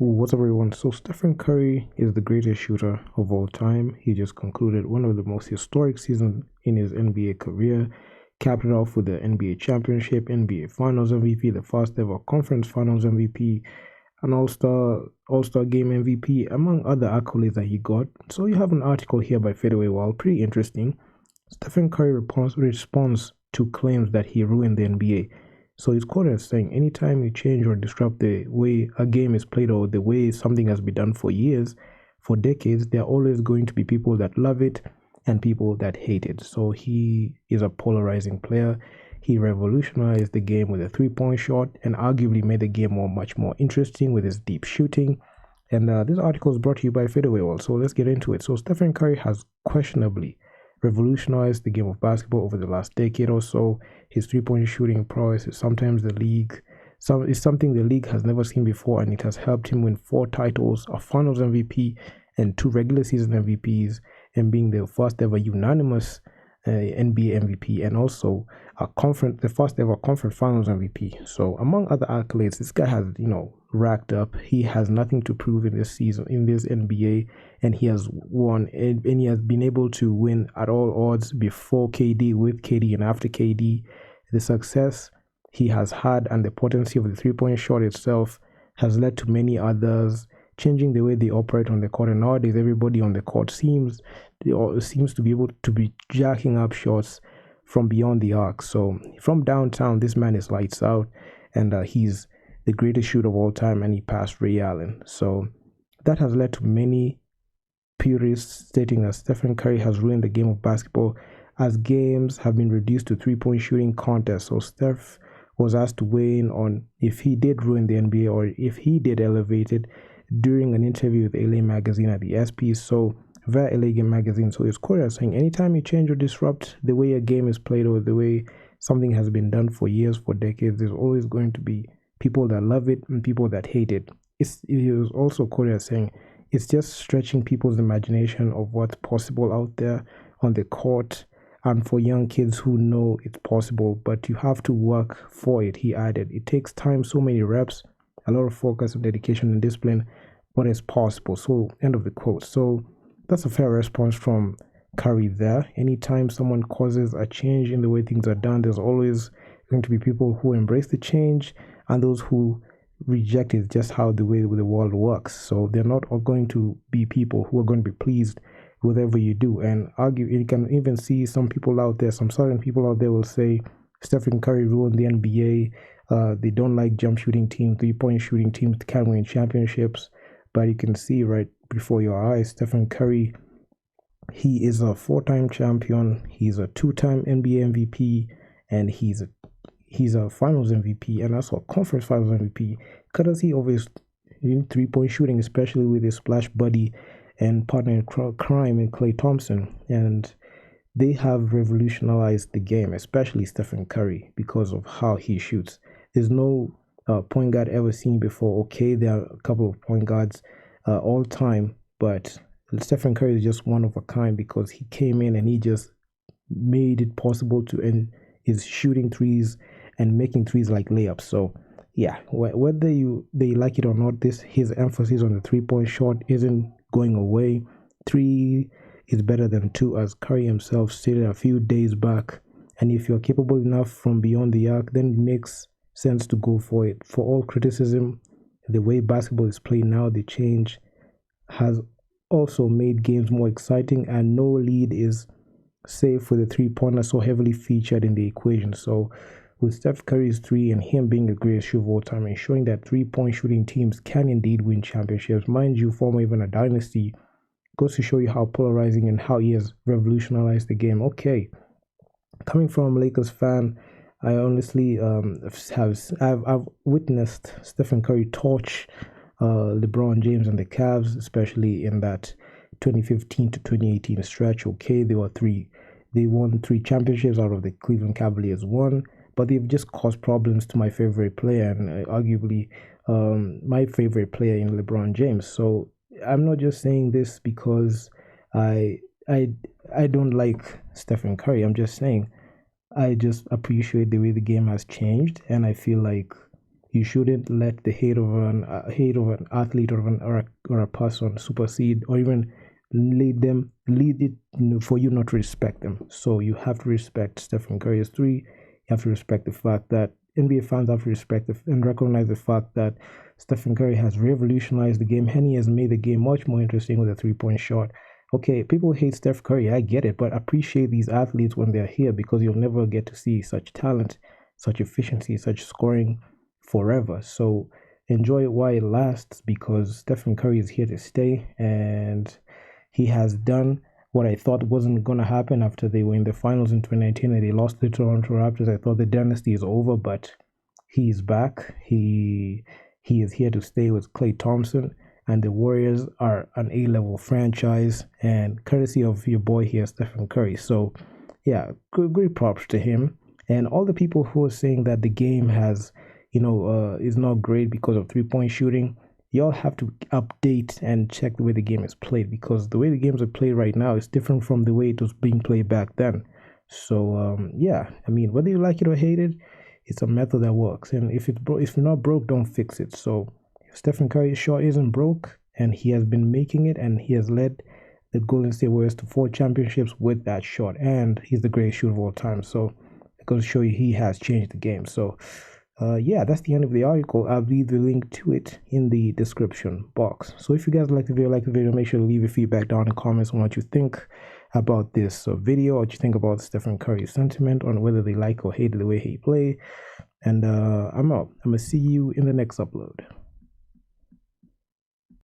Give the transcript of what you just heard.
What's up, everyone? So, Stephen Curry is the greatest shooter of all time. He just concluded one of the most historic seasons in his NBA career, capped it off with the NBA championship, NBA Finals MVP, the first ever Conference Finals MVP, an All-Star Game MVP, among other accolades that he got. So, you have an article here by Fadeaway Wall, pretty interesting. Stephen Curry responds to claims that he ruined the NBA. So he's quoted as saying, anytime you change or disrupt the way a game is played or the way something has been done for years, for decades, there are always going to be people that love it and people that hate it. So he is a polarizing player. He revolutionized the game with a three-point shot and arguably made the game much more interesting with his deep shooting. And this article is brought to you by Fadeaway Wall. So let's get into it. So Stephen Curry has questionably revolutionized the game of basketball over the last decade or so. His three-point shooting prowess is something the league has never seen before, and it has helped him win 4 titles, a Finals MVP and 2 regular season MVPs, and being the first ever unanimous NBA MVP, and also the first ever conference Finals MVP. So among other accolades, this guy has racked up. He has nothing to prove in this season in this NBA, and he has won, and he has been able to win at all odds before KD, with KD, and after KD. The success he has had and the potency of the three-point shot itself has led to many others changing the way they operate on the court. And nowadays, everybody on the court seems to be able to be jacking up shots from beyond the arc. So from downtown, this man is lights out, and he's the greatest shooter of all time, and he passed Ray Allen. So that has led to many purists stating that Stephen Curry has ruined the game of basketball, as games have been reduced to three-point shooting contests. So Steph was asked to weigh in on if he did ruin the NBA or if he did elevate it during an interview with LA Magazine at the SP. So via LA Game Magazine. So it's quoted as saying, anytime you change or disrupt the way a game is played or the way something has been done for years, for decades, there's always going to be people that love it and people that hate it. It was also quoted as saying, it's just stretching people's imagination of what's possible out there on the court, and for young kids who know it's possible, but you have to work for it. He added, it takes time, so many reps, a lot of focus and dedication and discipline, but it's possible. So end of the quote. So that's a fair response from Curry there. Anytime someone causes a change in the way things are done, there's always going to be people who embrace the change and those who reject it, just how the way the world works. So they're not all going to be people who are going to be pleased whatever you do. And you can even see some people out there, some certain people out there will say Stephen Curry ruined the NBA. They don't like jump shooting teams, three-point shooting teams can't win championships. But you can see right before your eyes, Stephen Curry, he is a 4-time champion, he's a 2-time NBA MVP, and he's a Finals MVP, and also a Conference Finals MVP, courtesy of his three-point shooting, especially with his splash buddy and partner in crime in Klay Thompson. And they have revolutionized the game, especially Stephen Curry, because of how he shoots. There's no point guard ever seen before. Okay, there are a couple of point guards all time, but Stephen Curry is just one of a kind because he came in and he just made it possible to end his shooting threes and making threes like layups. So yeah, whether they like it or not, his emphasis on the three-point shot isn't going away. 3 is better than 2, as Curry himself stated a few days back. And if you're capable enough from beyond the arc, then it makes sense to go for it. For all criticism, the way basketball is played now, the change has also made games more exciting, and no lead is safe for the three-pointer so heavily featured in the equation. So with Steph Curry's 3 and him being the greatest shooter of all time and showing that three-point shooting teams can indeed win championships, mind you, form even a dynasty, goes to show you how polarizing and how he has revolutionized the game. Okay, coming from a Lakers fan, I honestly I've witnessed Stephen Curry torch LeBron James and the Cavs, especially in that 2015 to 2018 stretch. Okay, they won 3 championships out of the Cleveland Cavaliers 1, but they've just caused problems to my favorite player, and arguably my favorite player in LeBron James. So I'm not just saying this because I don't like Stephen Curry. I'm just saying I just appreciate the way the game has changed, and I feel like You shouldn't let the hate of an athlete or a person supersede or even lead it for you not to respect them. So you have to respect Stephen Curry's three. You have to respect the fact that NBA fans have to respect and recognize the fact that Stephen Curry has revolutionized the game and he has made the game much more interesting with a 3-point shot. Okay, people hate Steph Curry, I get it, but appreciate these athletes when they're here because you'll never get to see such talent, such efficiency, such scoring forever. So enjoy it while it lasts because Stephen Curry is here to stay and he has done what I thought wasn't going to happen after they were in the finals in 2019 and they lost the Toronto Raptors. I thought the dynasty is over, but he's back. He is here to stay with Klay Thompson, and the Warriors are an A-level franchise, and courtesy of your boy here, Stephen Curry. So, yeah, great props to him. And all the people who are saying that the game has, is not great because of 3-point shooting, y'all have to update and check the way the game is played because the way the games are played right now is different from the way it was being played back then. So, yeah, I mean, whether you like it or hate it, it's a method that works. And if if you're not broke, don't fix it. So Stephen Curry's shot isn't broke, and he has been making it, and he has led the Golden State Warriors to 4 championships with that shot, and he's the greatest shooter of all time. So it goes to show you he has changed the game. So yeah, that's the end of the article. I'll leave the link to it in the description box. So if you guys like the video, make sure to leave your feedback down in the comments on what you think about this video, what you think about Stephen Curry's sentiment, on whether they like or hate the way he play. And I'm out. I'm gonna see you in the next upload.